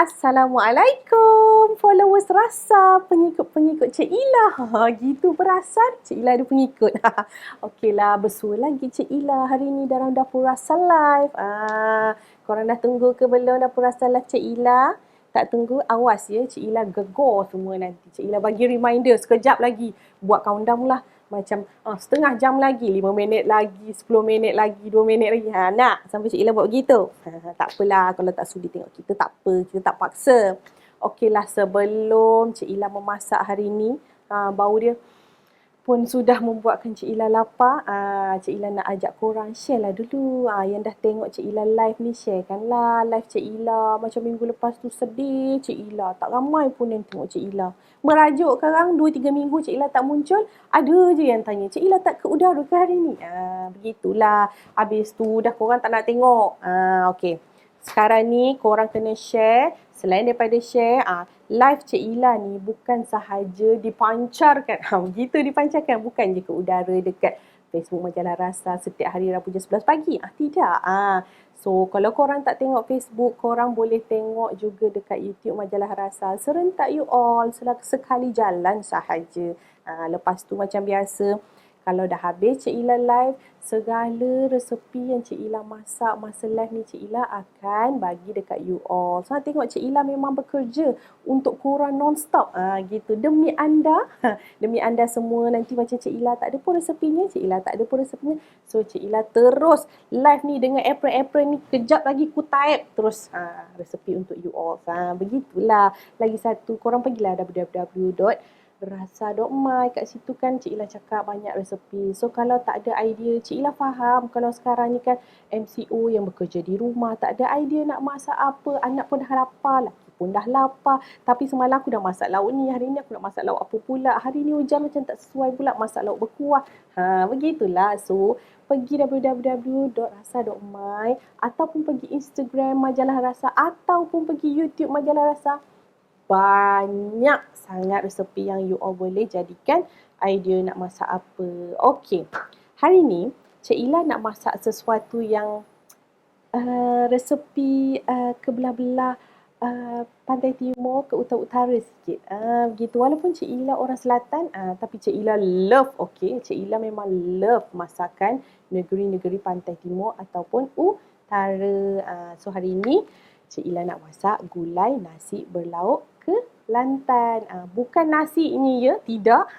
Assalamualaikum followers Rasa, pengikut-pengikut Cik Ila. Gitu perasan Cik Ila ada pengikut. Okeylah, bersua lagi Cik Ila hari ni dalam Dapur Rasa Live. Korang dah tunggu ke belum Dapur Rasa Live Cik Ila? Tak tunggu, awas ya Cik Ila gegor semua nanti. Cik Ila bagi reminder sekejap lagi. Buat countdown lah. Macam setengah jam lagi, 5 minit lagi, 10 minit lagi, 2 minit lagi. Nak sampai Cik Ila buat begitu? Tak apalah, kalau tak sudi tengok kita tak apa, kita tak paksa. Okeylah, sebelum Cik Ila memasak hari ni, bau dia pun sudah membuatkan Cik Ila lapar. Cik Ila nak ajak korang share lah dulu. Yang dah tengok Cik Ila live ni, sharekanlah live Cik Ila. Macam minggu lepas tu sedih Cik Ila. Tak ramai pun yang tengok Cik Ila. Merajuk sekarang 2-3 minggu Cik Ila tak muncul. Ada je yang tanya, Cik Ila tak ke udara ke hari ni? Begitulah. Habis tu dah korang tak nak tengok. Okey. Sekarang ni korang kena share. Selain daripada share, live Cik Ila ni bukan sahaja dipancarkan. Begitu dipancarkan. Bukan je ke udara dekat Facebook Majalah Rasa setiap hari Rabu jam 11 pagi. Tidak. So, kalau korang tak tengok Facebook, korang boleh tengok juga dekat YouTube Majalah Rasa. Serentak you all. Sekali jalan sahaja. Lepas tu macam biasa, kalau dah habis Cik Ila live, segala resepi yang Cik Ila masak masa live ni Cik Ila akan bagi dekat you all. So, tengok Cik Ila memang bekerja untuk korang non-stop. Gitu. Demi anda. Demi anda semua. Nanti macam Cik Ila tak ada pun resepinya. Cik Ila tak ada pun resepinya. So, Cik Ila terus live ni dengan apron-apron ni. Kejap lagi ku type terus resepi untuk you all. Begitulah. Lagi satu, korang pergilah www.rasa.my. Kat situ kan Cik Ila cakap banyak resepi. So kalau tak ada idea, Cik Ila faham kalau sekarang ni kan MCO yang bekerja di rumah, tak ada idea nak masak apa, anak pun dah lapar, laki pun dah lapar. Tapi semalam aku dah masak lauk ni, hari ni aku nak masak lauk apa pula, hari ni hujan macam tak sesuai pula, masak lauk berkuah. Begitulah. So pergi www.rasa.my ataupun pergi Instagram Majalah Rasa ataupun pergi YouTube Majalah Rasa. Banyak sangat resepi yang you all boleh jadikan idea nak masak apa. Okey, hari ni Cik Ila nak masak sesuatu yang resepi ke belah-belah Pantai Timur ke utara-utara sikit. Begitu. Walaupun Cik Ila orang selatan, tapi Cik Ila love, okey. Cik Ila memang love masakan negeri-negeri Pantai Timur ataupun utara. So hari ni Cik Ila nak masak gulai nasi berlauk Kelantan. Bukan nasi ni ya, tidak.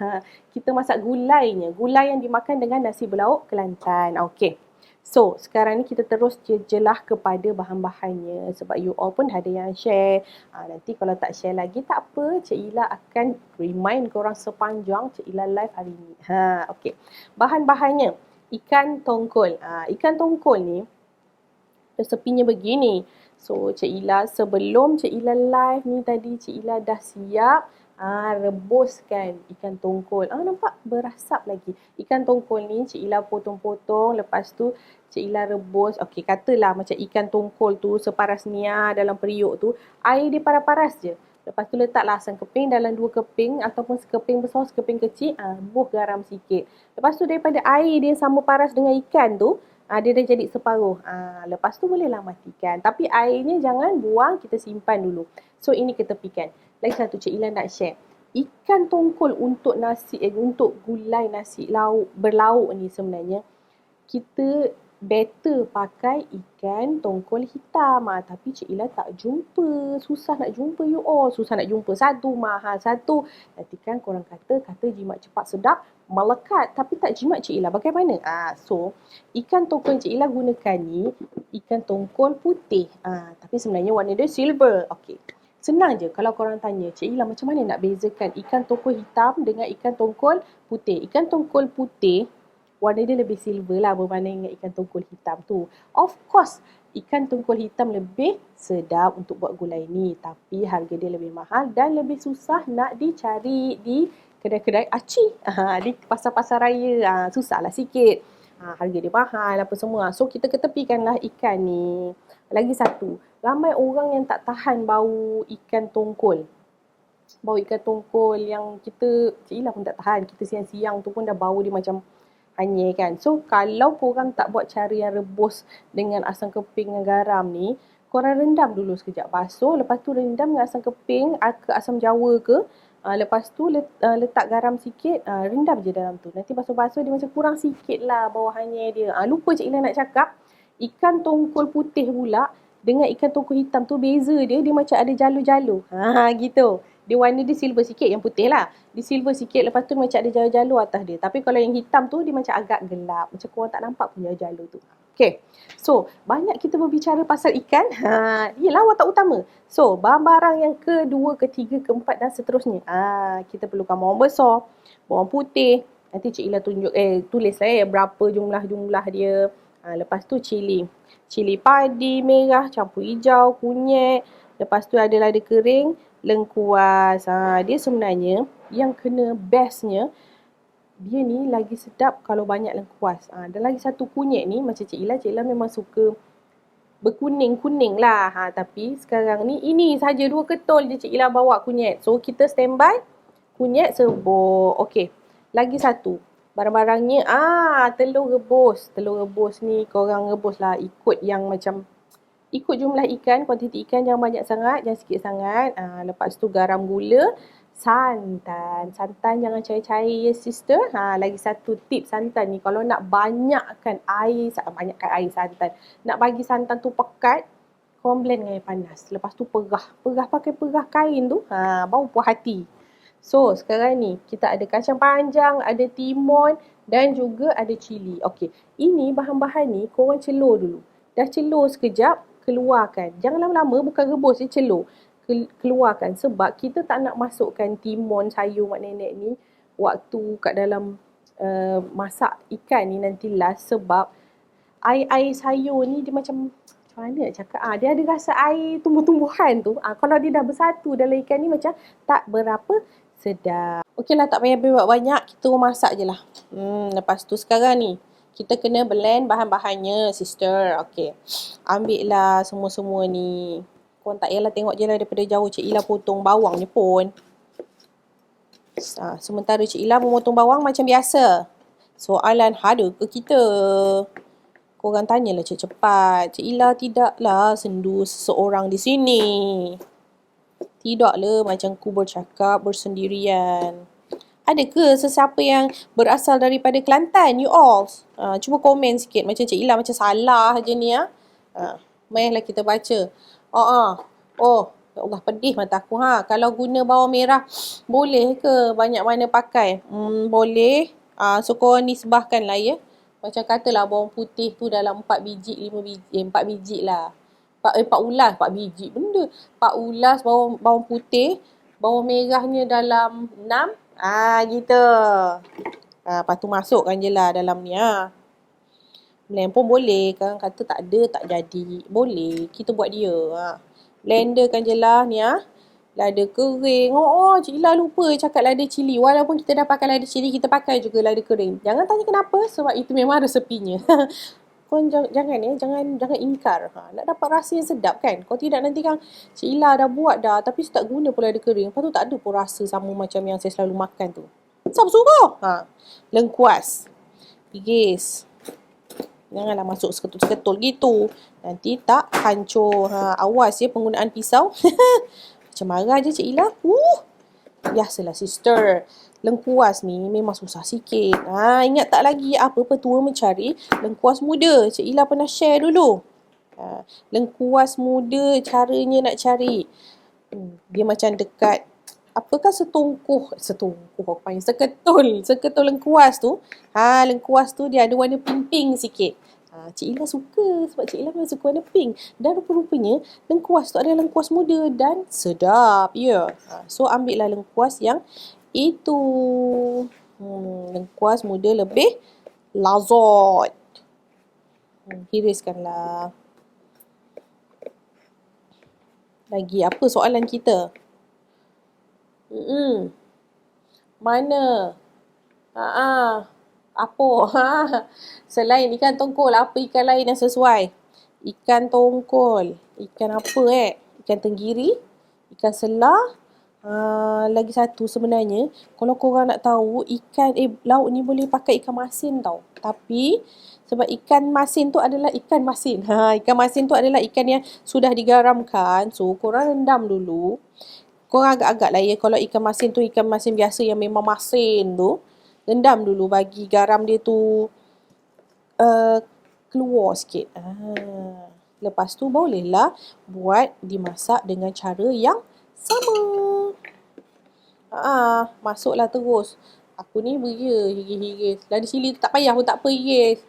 Kita masak gulainya. Gulai yang dimakan dengan nasi berlauk Kelantan. Okey. So, sekarang ni kita terus jelah kepada bahan-bahannya. Sebab you all pun ada yang share. Nanti kalau tak share lagi, tak apa. Cik Ila akan remind korang sepanjang Cik Ila live hari ni. Okey. Bahan-bahannya. Ikan tongkol. Ikan tongkol ni, resepinya begini. So, Cik Ila sebelum Cik Ila live ni tadi, Cik Ila dah siap rebuskan ikan tongkol. Nampak berasap lagi. Ikan tongkol ni Cik Ila potong-potong. Lepas tu Cik Ila rebus. Okey, katalah macam ikan tongkol tu separas ni dalam periuk tu. Air dia paras-paras je. Lepas tu letaklah asam keping dalam 2 keping ataupun sekeping besar, sekeping kecil. Buh garam sikit. Lepas tu daripada air dia sama paras dengan ikan tu, dia dah jadi separuh. Lepas tu bolehlah matikan. Tapi airnya jangan buang, kita simpan dulu. So ini ketepikan. Lagi satu Cik Ila nak share. Ikan tongkol untuk nasi, untuk gulai nasi lauk berlauk ni sebenarnya, kita better pakai ikan tongkol hitam. Tapi Cik Ila tak jumpa. Susah nak jumpa you all. Susah nak jumpa. Satu mahal, satu. Nanti kan korang kata jimat cepat sedap, melekat. Tapi tak jimat Cik Ila. Bagaimana? So, ikan tongkol Cik Ila gunakan ni, ikan tongkol putih. Tapi sebenarnya warna dia silver. Okey. Senang je kalau korang tanya, Cik Ila macam mana nak bezakan ikan tongkol hitam dengan ikan tongkol putih. Ikan tongkol putih, warna dia lebih silver lah berbanding dengan ikan tongkol hitam tu. Of course, ikan tongkol hitam lebih sedap untuk buat gulai ni. Tapi harga dia lebih mahal dan lebih susah nak dicari di kedai-kedai aci. Di pasar-pasar raya. Susahlah sikit. Harga dia mahal apa semua. So, kita ketepikanlah ikan ni. Lagi satu, ramai orang yang tak tahan bau ikan tongkol. Bau ikan tongkol yang Cik Ila pun tak tahan. Kita siang-siang tu pun dah bau dia macam hanyir kan. So, kalau korang tak buat cara yang rebus dengan asam keping dengan garam ni, korang rendam dulu sekejap, basuh, lepas tu rendam dengan asam keping ke asam jawa ke. Lepas tu letak garam sikit, rendam je dalam tu. Nanti basuh-basuh dia macam kurang sikit lah bawahannya dia. Lupa Cik Ila nak cakap, ikan tongkol putih pula dengan ikan tongkol hitam tu beza dia macam ada jalur-jalur. Gitu. Dia warna dia silver sikit, yang putih lah. Dia silver sikit, lepas tu macam ada jalur-jalur atas dia. Tapi kalau yang hitam tu dia macam agak gelap. Macam korang tak nampak punya jalur tu. Okay. So, banyak kita berbicara pasal ikan. Ialah watak utama. So, barang-barang yang kedua, ketiga, keempat dan seterusnya. Kita perlukan bawang besar, bawang putih. Nanti Cik Ila tulis lah berapa jumlah-jumlah dia. Lepas tu cili. Cili padi merah, campur hijau, kunyit. Lepas tu ada lada kering, lengkuas. Dia sebenarnya yang kena bestnya, dia ni lagi sedap kalau banyak lengkuas. Dan lagi satu kunyit ni, macam Cik Ila memang suka berkuning-kuning lah. Tapi sekarang ni, ini saja 2 ketol je Cik Ila bawa kunyit. So, kita standby kunyit serbuk. Okey, lagi satu. Barang-barangnya, telur rebus. Telur rebus ni, korang rebus lah ikut yang macam, ikut jumlah ikan, kuantiti ikan jangan banyak sangat, jangan sikit sangat. Lepas tu garam, gula, santan. Santan jangan cair-cair ya sister. Lagi satu tips santan ni, kalau nak banyakkan air santan, nak bagi santan tu pekat, korang blend dengan air panas. Lepas tu perah. Pakai perah kain tu, baru puas hati. So, sekarang ni kita ada kacang panjang, ada timun dan juga ada cili. Okey, ini bahan-bahan ni korang celur dulu. Dah celur sekejap, keluarkan. Jangan lama-lama, bukan rebus je, celur. Keluarkan sebab kita tak nak masukkan timun sayur mak nenek ni waktu kat dalam masak ikan ni nanti last, sebab air sayur ni dia macam mana nak cakap, dia ada rasa air tumbuh-tumbuhan tu. Kalau dia dah bersatu dalam ikan ni macam tak berapa sedap. Okey lah, tak payah buat banyak, kita masak je lah. Lepas tu sekarang ni kita kena blend bahan-bahannya sister. Okey, ambil lah semua-semua ni. Korang tak payahlah tengok je lah daripada jauh. Cik Ila potong bawang ni pun. Sementara Cik Ila memotong bawang macam biasa. Soalan ada ke kita? Korang tanyalah cepat-cepat. Cik Ila tidaklah sendu seseorang di sini. Tidaklah macam ku bercakap bersendirian. Ada ke sesiapa yang berasal daripada Kelantan, you all? Cuba komen sikit. Macam Cik Ila macam salah je ni. Marilah kita baca. Ya Allah, pedih mata aku. Kalau guna bawang merah, boleh ke banyak mana pakai? Boleh. So korang nisbahkan lah ya. Macam katalah bawang putih tu dalam 4 biji, 5 biji. 4 biji lah. 4 ulas, 4 biji. Benda. 4 ulas bawang putih. Bawang merahnya dalam 6. Gitu. Lepas tu masukkan je lah dalam ni. Blend pun boleh. Kan kata tak ada, tak jadi. Boleh. Kita buat dia. Blenderkan je lah ni. Lada kering. Cik Ila lupa cakap lada cili. Walaupun kita dah pakai lada cili, kita pakai juga lada kering. Jangan tanya kenapa. Sebab itu memang resepinya. Korang jangan ingkar. Nak dapat rasa yang sedap kan. Kalau tidak nanti kan Cik Ila dah buat dah, tapi tak guna pun lada kering. Lepas tu tak ada pun rasa sama macam yang saya selalu makan tu. Siapa suruh? Lengkuas. Pigis. Janganlah masuk seketul-seketul gitu. Nanti tak hancur. Awas ya penggunaan pisau. Macam marah je Cik Ila. Biasalah sister. Lengkuas ni memang susah sikit. Ingat tak lagi apa petua mencari lengkuas muda? Cik Ila pernah share dulu. Lengkuas muda caranya nak cari. Dia macam dekat, apakah setungkuh aku panggil seketul lengkuas tu. Lengkuas tu dia ada warna pink-pink sikit. Cik Ila suka sebab Cik Ila memang suka warna pink. Dan rupa-rupanya lengkuas tu adalah lengkuas muda dan sedap. So ambil lah lengkuas yang itu. Lengkuas muda lebih lazat. Hiriskanlah. Lagi apa soalan kita? Mana? Apa? Selain ikan tongkol, apa ikan lain yang sesuai? Ikan tongkol. Ikan apa Ikan tenggiri, ikan selah. Lagi satu sebenarnya, kalau korang nak tahu, ikan laut ni boleh pakai ikan masin tau. Tapi Sebab ikan masin tu adalah ikan masin. Ikan masin tu adalah ikan yang sudah digaramkan. So, korang rendam dulu. Korang agak-agak lah ya. Kalau ikan masin tu ikan masin biasa yang memang masin tu, rendam dulu bagi garam dia tu keluar sikit. Lepas tu bolehlah buat dimasak dengan cara yang sama. Masuklah terus. Aku ni beria hiris-hiris. Lada cili tu tak payah pun tak apa hiris.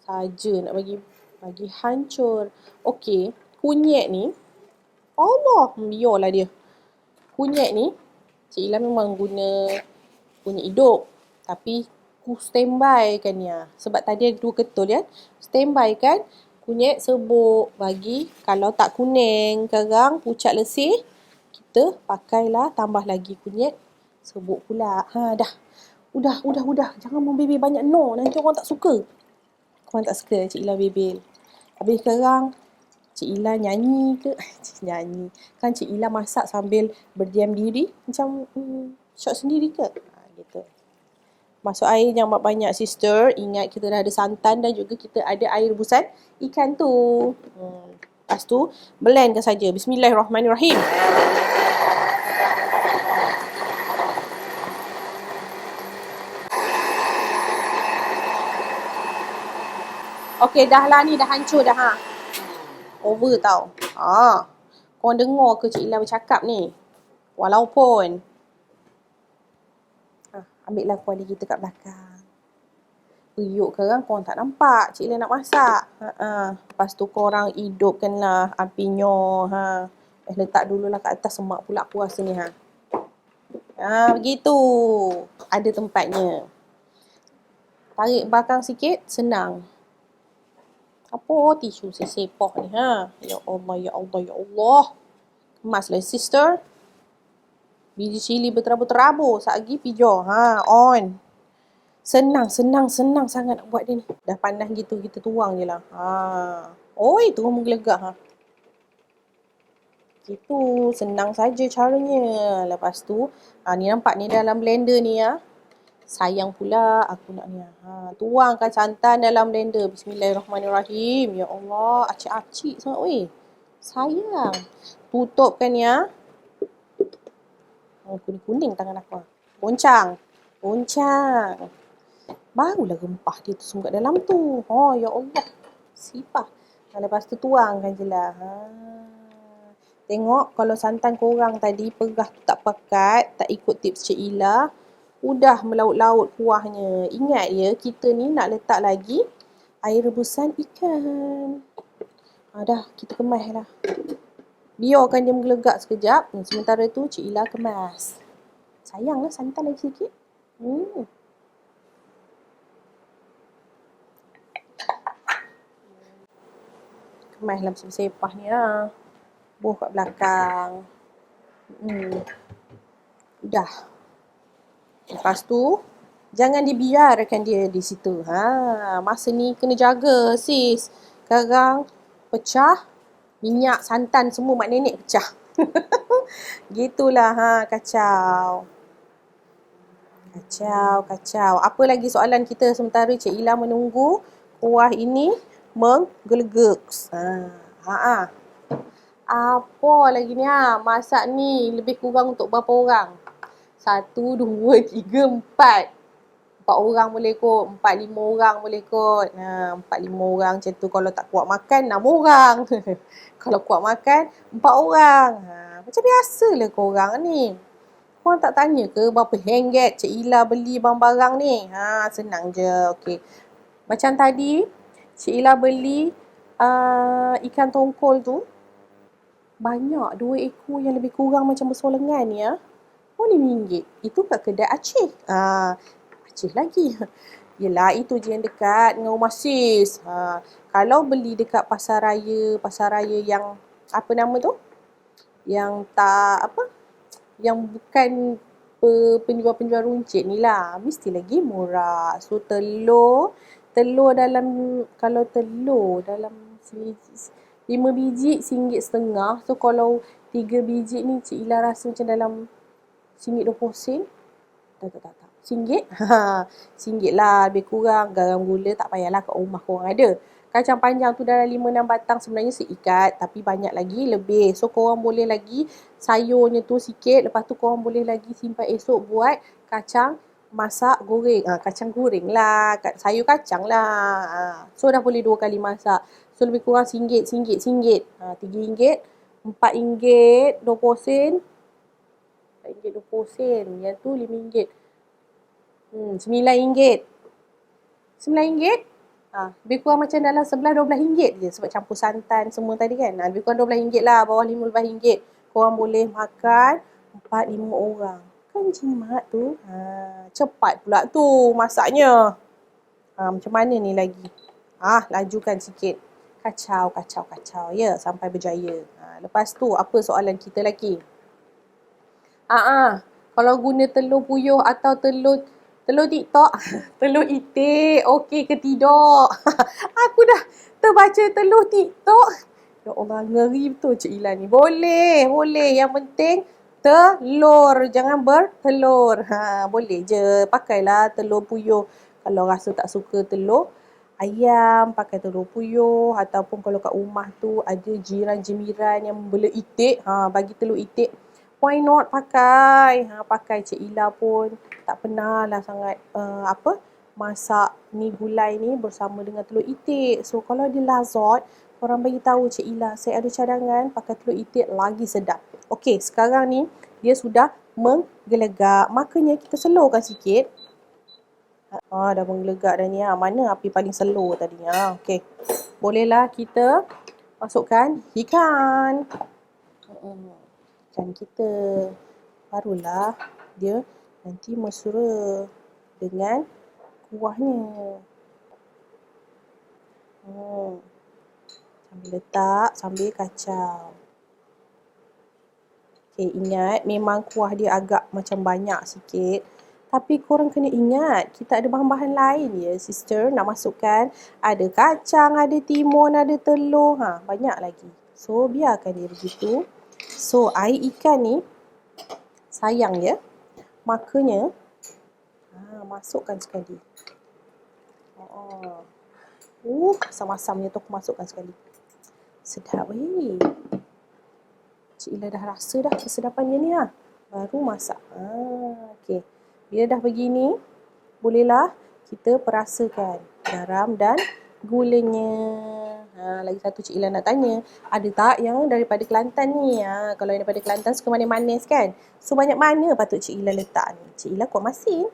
Saja nak bagi hancur. Okey, kunyit ni Allah, biarlah dia. Kunyit ni Cik Ila memang guna kunyit hidup. Tapi ku standby kan ya. Sebab tadi ada 2 ketul ya. Standby kan kunyit serbuk bagi kalau tak kuning, kerang, pucat lesih, kita pakailah tambah lagi kunyit serbuk pula. Dah. Udah. Jangan membebel banyak no. Nanti orang tak suka. Korang tak suka Cik Ila bebel. Habis kerang, Cik Ila nyanyi ke? Nyanyi. Kan Cik Ila masak sambil berdiam diri. Macam shot sendiri ke? Gitu. Masuk air jangan banyak sister. Ingat kita dah ada santan dan juga kita ada air rebusan ikan tu. Lepas tu, blendkan saja. Bismillahirrahmanirrahim. Okey, dah lah ni. Dah hancur dah. Over tau. Korang dengar ke Cik Ila bercakap ni? Walaupun. Ambillah kuali kita kat belakang. Periuk kerang korang tak nampak. Cik Ila nak masak. Lepas tu korang hidupkanlah apinya. Letak dululah kat atas semak pula aku rasa ni. Begitu. Ada tempatnya. Tarik belakang sikit, senang. Apa tisu sesepah ni Ya Allah. Kemaslah sister. Biji cili berterabur-terabur. Satgi pijo. On. Senang sangat nak buat dia ni. Dah panas gitu, kita tuang je lah. Oi, turun menggelegak. Gitu, senang saja caranya. Lepas tu, ni nampak ni dalam blender ni Sayang pula aku nak ni. Tuangkan santan dalam blender. Bismillahirrahmanirrahim. Ya Allah, acik-acik sangat weh. Sayang. Tutupkan kuning-kuning tangan aku. Goncang. Barulah rempah dia tu semua kat dalam tu. Ya Allah. Sipah. Lepas tu tuangkan je lah. Tengok kalau santan korang tadi perah tu tak pekat, tak ikut tips Cik Ila, udah melaut-laut kuahnya. Ingat ya, kita ni nak letak lagi air rebusan ikan. Dah, kita kemas lah. Biarkan dia menggelegak sekejap. Sementara tu Cik Ila kemas. Sayanglah santan lagi sikit. Kemaslah bersepah ni buh kat belakang. Dah. Lepas tu, jangan dibiarkan dia di situ. Masa ni kena jaga sis. Sekarang pecah, minyak, santan semua mak nenek pecah. Gitulah kacau. Kacau. Apa lagi soalan kita sementara Cik Ila menunggu kuah ini menggelegak. Apa lagi ni masak ni lebih kurang untuk berapa orang? 1, 2, 3, 4. 4 orang boleh kot. 4, 5 orang boleh kot. 4, 5 orang macam tu. Kalau tak kuat makan, 6 orang. Kalau kuat makan, 4 orang. Macam biasalah korang ni. Korang tak tanya ke berapa ringgit Cik Ila beli barang-barang ni? Senang je. Okey. Macam tadi, Cik Ila beli ikan tongkol tu. Banyak. 2 ekor yang lebih kurang macam besar lengan ni RM5. Itu kat kedai Aceh. Aceh lagi. Yelah, itu je yang dekat dengan rumah sis. Kalau beli dekat pasar raya yang apa nama tu? Yang tak yang bukan penjual-penjual runcit ni lah. Mesti lagi murah. So, telur dalam, kalau telur dalam 5 biji RM1.50. So, kalau 3 biji ni Cik Ila rasa macam dalam RM1.20. Tak. RM1? RM1 lah lebih kurang. Garam gula tak payahlah kat rumah korang ada. Kacang panjang tu dalam 5-6 batang sebenarnya seikat. Tapi banyak lagi lebih. So korang boleh lagi sayurnya tu sikit. Lepas tu korang boleh lagi simpan esok buat kacang masak goreng. Kacang goreng lah. Sayur kacang lah. So dah boleh 2 kali masak. So lebih kurang RM1, RM1, RM3, RM4, 20 sen. RM4, 20 sen. Yang tu RM5. RM9. RM9? Lebih kurang macam dalam RM11-12 je sebab campur santan semua tadi kan. Lebih kurang RM12 lah, bawah RM15. Korang boleh makan 4-5 orang. Kan jimat tu. Cepat pula tu masaknya. Macam mana ni lagi? Lajukan sikit. Kacau. Ya, sampai berjaya. Lepas tu, apa soalan kita lagi? Kalau guna telur puyuh atau telur TikTok, telur itik, okey ke tidak? Aku dah terbaca telur TikTok. Ya Allah, ngeri betul Cik Ila ni. Boleh. Yang penting telur, jangan bertelur. Boleh je. Pakailah telur puyuh. Kalau rasa tak suka telur ayam, pakai telur puyuh. Ataupun kalau kat rumah tu ada jiran-jemiran yang bela itik, bagi telur itik. Why not pakai? Pakai Cik Ila pun tak pernah lah sangat masak ni gulai ni bersama dengan telur itik. So kalau dia lazat, korang bagi tahu Cik Ila, saya ada cadangan pakai telur itik lagi sedap. Okey, sekarang ni dia sudah menggelegak. Makanya kita slowkan sikit. Dah menggelegak dah ni. Mana api paling slow tadi? Okey. Bolehlah kita masukkan ikan. Ikan kita. Barulah dia nanti mesra dengan kuahnya. Sambil letak, sambil kacau. Okay, ingat memang kuah dia agak macam banyak sikit. Tapi korang kena ingat, kita ada bahan-bahan lain ya, sister. Nak masukkan, ada kacang, ada timun, ada telur. Banyak lagi. So, biarkan dia begitu. So, air ikan ni, sayang ya. Makanya, masukkan sekali. Asam-asamnya tu aku masukkan sekali. Sedap weh. Cik Ila dah rasa dah kesedapannya ni baru masak. Okey. Bila dah begini, bolehlah kita perasakan garam dan gulanya. Lagi satu Cik Ila nak tanya, ada tak yang daripada Kelantan ni? Kalau yang daripada Kelantan suka manis-manis kan? So banyak mana patut Cik Ila letak ni? Cik Ila kuat masin.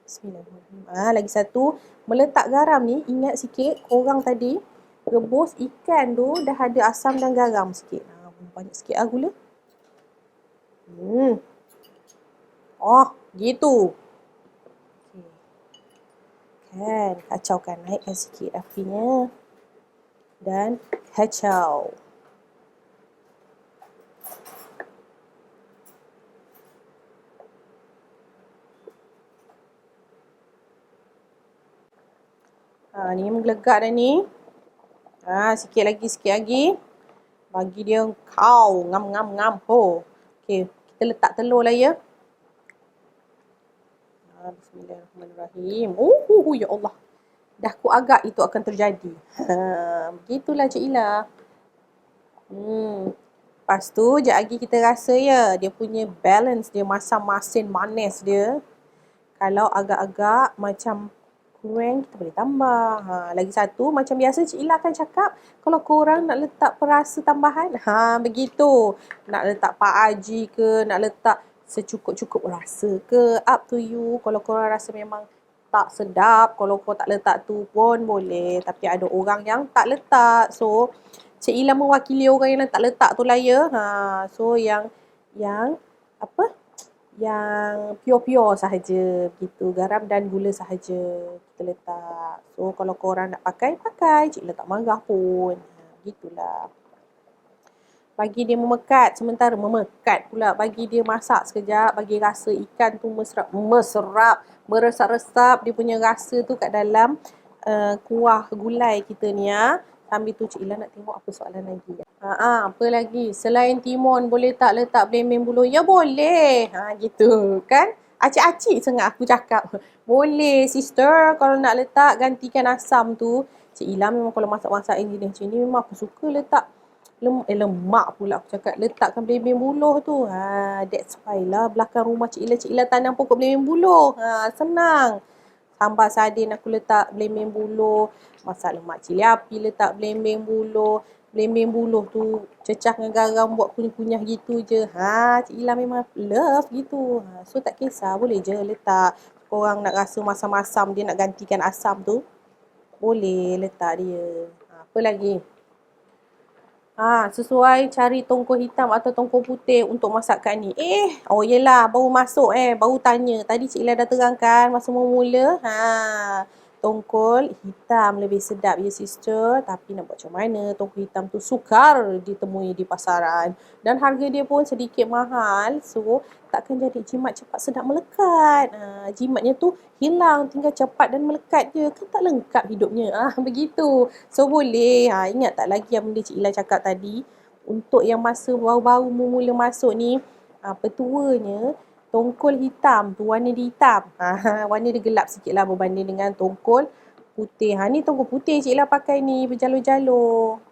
Bismillahirrahmanirrahim. Lagi satu, meletak garam ni, ingat sikit korang tadi rebus ikan tu dah ada asam dan garam sikit. Banyak sikit gula. Gitu. Okay. Kan, kacaukan. Naikkan sikit apinya. Dan kacau. Ni menggelegak dah ni. Sikit lagi. Bagi dia ngam. Okey, kita letak telur lah ya. Bismillahirrahmanirrahim. Ya Allah. Dah ku agak itu akan terjadi. Begitulah Cik Ila. Lepas tu, sekejap lagi kita rasa ya. Dia punya balance dia, masam masin manis dia. Kalau agak-agak macam kurang, kita boleh tambah. Lagi satu, macam biasa Cik Ila akan cakap, kalau korang nak letak perasa tambahan, begitu. Nak letak Pak Haji ke, nak letak secukup-cukup rasa ke, up to you. Kalau korang rasa memang tak sedap, kalau korang tak letak tu pun boleh. Tapi ada orang yang tak letak. So, Cik Ila mewakili orang yang tak letak tu lah ya. So, yang pure sahaja begitu, garam dan gula sahaja kita letak. So kalau korang nak pakai, Cik Ila tak marah pun. Gitulah. Bagi dia memekat pula, bagi dia masak sekejap, bagi rasa ikan tu meresap-resap dia punya rasa tu kat dalam kuah gulai kita ni Sambil tu Cik Ila nak tengok apa soalan lagi. Apa lagi? Selain timun, boleh tak letak blembing buluh? Ya boleh. Gitu kan? Acik-acik sangat aku cakap. Boleh sister, kalau nak letak gantikan asam tu. Cik Ila memang kalau masak-masak yang jenis macam ni memang aku suka letak lemak pula aku cakap. Letakkan belimbing buluh tu. That's why lah belakang rumah Cik Ila tanam pokok belimbing buluh. Senang. Sambal sardin aku letak belimbing buluh. Masak lemak cili api letak belimbing buluh. Belimbing buluh tu cecah dengan garam buat kunyah-kunyah gitu je. Cik Ila memang love gitu. So tak kisah, boleh je letak. Korang nak rasa masam-masam dia nak gantikan asam tu, boleh letak dia. Apa lagi? Sesuai cari tongkol hitam atau tongkol putih untuk masakan ni. Yelah, baru masuk baru tanya. Tadi Cik Ila dah terangkan masa mula. Tongkol hitam lebih sedap ya sister. Tapi nak buat macam mana? Tongkol hitam tu sukar ditemui di pasaran. Dan harga dia pun sedikit mahal. So, takkan jadi jimat cepat sedap melekat. Jimatnya tu hilang, tinggal cepat dan melekat je. Kan tak lengkap hidupnya. Begitu. So, boleh. Ingat tak lagi yang benda Cik Ila cakap tadi? Untuk yang masa baru-baru mula masuk ni, petuanya, tongkol hitam tu warna dia hitam. Warna dia gelap sikit lah berbanding dengan tongkol putih. Ni tongkol putih Cik Ila pakai ni, berjalur-jalur.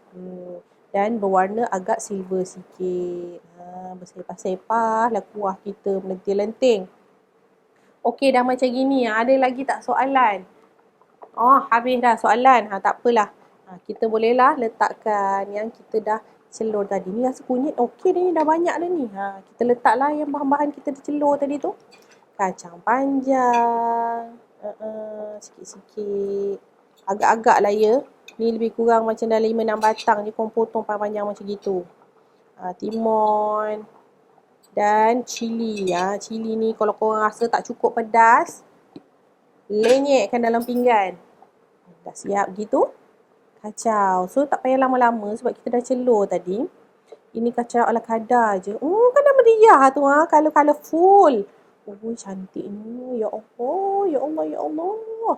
Dan berwarna agak silver sikit. Bersepah-sepah lah kuah kita melenting-lenting. Okey, dah macam gini. Ada lagi tak soalan? Habis dah soalan. Tak apalah. Kita bolehlah letakkan yang kita dah celur tadi. Ni rasa kunyit okey ni, dah banyak dah ni. Kita letaklah yang bahan-bahan kita dah celur tadi tu. Kacang panjang. Sikit-sikit. Agak-agak lah ya. Ni lebih kurang macam dah 5-6 batang je korang potong panjang macam gitu. Timun. Dan cili. Cili ni kalau korang rasa tak cukup pedas, lenyekkan dalam pinggan. Dah siap gitu. Kacau. So tak payah lama-lama sebab kita dah celur tadi. Ini kacau ala kadar je. Kan dah meriah tu. Colourful. Cantiknya. Ya Allah. Ya Allah. Ya Allah.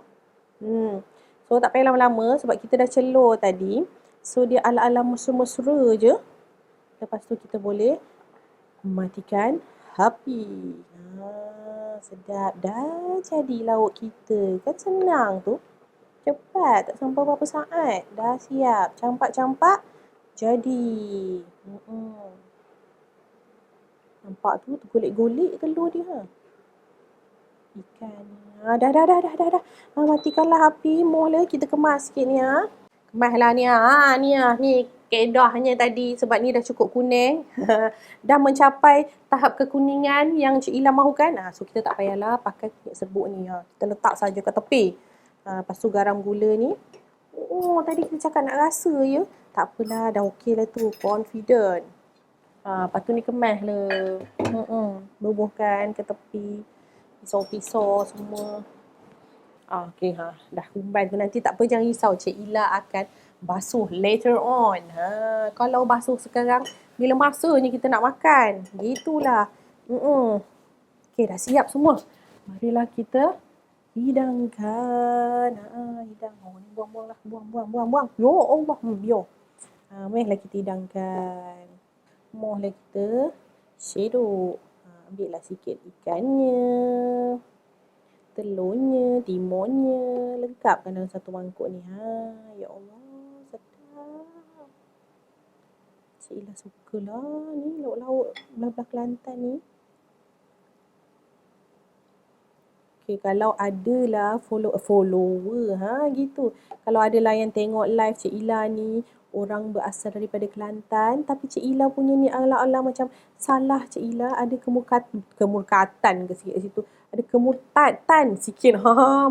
So tak payah lama-lama sebab kita dah celur tadi. So dia ala-ala mesra-mesra je. Lepas tu kita boleh matikan api. Sedap. Dah jadi lauk kita. Kan senang tu. Cepat. Tak sampai berapa saat. Dah siap. Campak-campak. Jadi. Nampak tu tergolek-golek telur dia. Ikan. Dah. Matikanlah api. Mohlah kita kemas sikit ni. Kemaslah ni. Ni keedahnya tadi sebab ni dah cukup kuning. Dah mencapai tahap kekuningan yang Cik Ila mahukan. So kita tak payahlah pakai minyak serbuk ni. Kita letak saja ke tepi. Lepas tu garam gula ni. Tadi kita cakap nak rasa je. Tak apalah, dah okey lah tu. Confident. Lepas tu ni kemas lah. Bubuhkan ke tepi. Pisau-pisau semua. Okey, dah kumban tu nanti tak apa, jangan risau. Cik Ila akan basuh later on. Kalau basuh sekarang, bila masanya kita nak makan. Gitulah. Okey, dah siap semua. Marilah kita hidangkan. Hidang. Ni buang-buang lah. Buang. Ya Allah. Marilah kita hidangkan. Mohlah kita shadok. Ambillah sikit ikannya. Telurnya, timunnya. Lengkapkan dalam satu mangkuk ni. Ya Allah. Sedap. Cik Ila sukalah ni lauk-lauk belah-belah Kelantan ni. Okay, kalau adalah follower gitu. Kalau adalah yang tengok live Cik Ila ni orang berasal daripada Kelantan, tapi Cik Ila punya ni ala-ala macam salah Cik Ila, ada kemurkatan ke sikit situ. Ada kemurtatan sikit.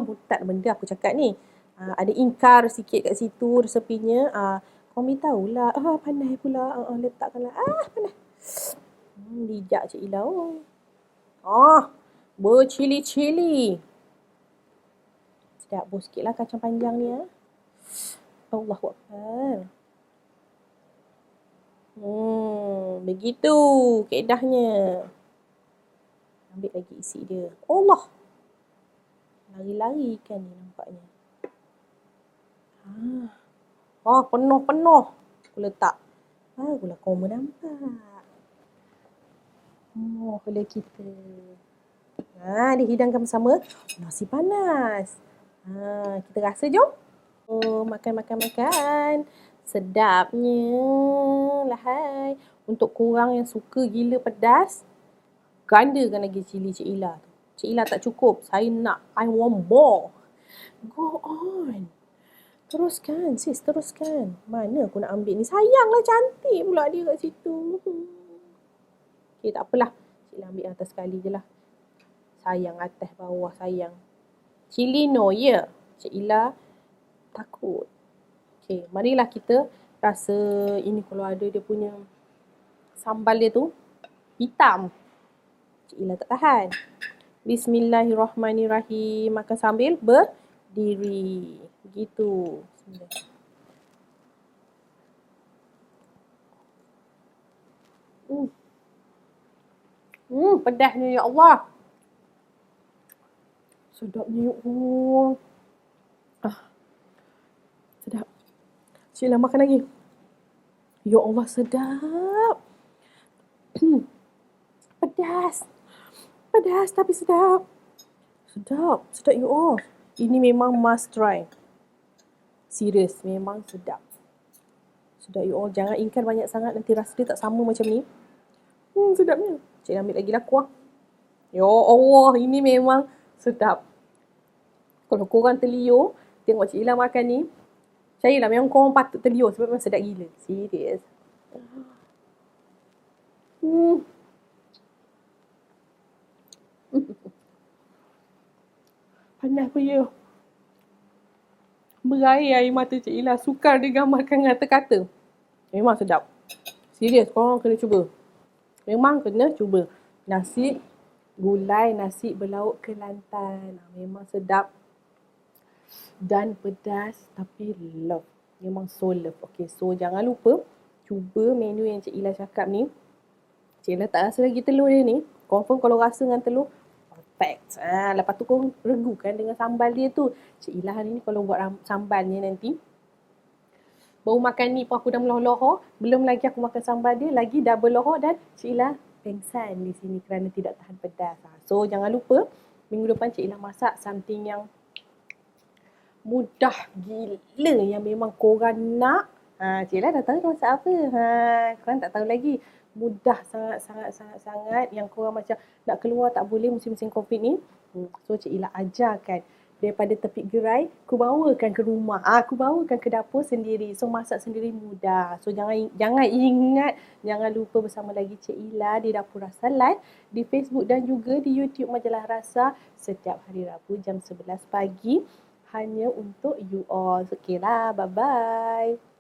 Murtad benda aku cakap ni. Ada ingkar sikit kat situ resepinya. Kau tahulah. Panas pula. Letakkanlah. Panas. Bijak Cik Ila. Bercili-cili. Sedap. Bos sikit lah kacang panjang ni. Allahu Akbar. Begitu keedahnya. Ambil lagi isi dia. Allah. Lari-lari ikan ni nampaknya. Penuh-penuh. Aku letak. Barulah kau menampak. Boleh kita. Dihidangkan bersama nasi panas. Kita rasa jom. Oh, makan. Sedapnya. Lahai. Untuk korang yang suka gila pedas, gandakan lagi cili Cik Ila. Cik Ila tak cukup. Saya nak, I want more. Go on. Teruskan, sis, teruskan. Mana aku nak ambil ni? Sayanglah, cantik pula dia kat situ. Okay, tak apalah. Cik Ila ambil yang atas sekali je lah. Sayang atas bawah, sayang. Cili no, ya. Cik Ila takut. Okay, marilah kita rasa ini kalau ada dia punya sambal dia tu hitam. Cik Ila tak tahan. Bismillahirrahmanirrahim. Makan sambil berdiri. Begitu. Pedasnya ya Allah. Sedapnya ya Allah. Sedap. Cik Ila makan lagi. Ya Allah, sedap. Pedas tapi sedap. Sedap ya Allah. Ini memang must try. Serius, memang sedap. Sedap ya Allah. Jangan ingkar banyak sangat, nanti rasa dia tak sama macam ni. Sedapnya. Cik ambil lagi lah kuah. Ya Allah, ini memang sedap. Kalau korang terliur, tengok Cik Ila makan ni, percayalah memang korang patut terliur sebab memang sedap gila. Serius. Panas pun ya. Berair air mata Cik Ila. Sukar digambarkan kata-kata. Memang sedap. Serius, korang kena cuba. Memang kena cuba. Nasi gulai, nasi berlauk Kelantan. Memang sedap. Dan pedas tapi love. Memang so love. Okay, so jangan lupa cuba menu yang Cik Ila cakap ni. Cik Ila tak rasa lagi telur dia ni. Confirm kalau rasa dengan telur, perfect. Lepas tu korang regukan dengan sambal dia tu. Cik Ila hari ni kalau buat sambalnya nanti, baru makan ni pun aku dah melohor-lohor. Belum lagi aku makan sambal dia, lagi dah berlohor dan Cik Ila pengsan di sini kerana tidak tahan pedas. So jangan lupa, minggu depan Cik Ila masak something yang mudah gila yang memang korang nak. Cik Ila dah tahu masak apa. Korang tak tahu lagi. Mudah sangat yang korang macam nak keluar tak boleh musim-musim COVID ni. So Cik Ila ajarkan daripada tepi gerai, aku bawakan ke rumah. Aku bawakan ke dapur sendiri. So masak sendiri mudah. So jangan lupa bersama lagi Cik Ila di Dapur Rasa Live di Facebook dan juga di YouTube Majalah Rasa setiap hari Rabu jam 11 pagi hanya untuk you all. Okay lah, bye-bye.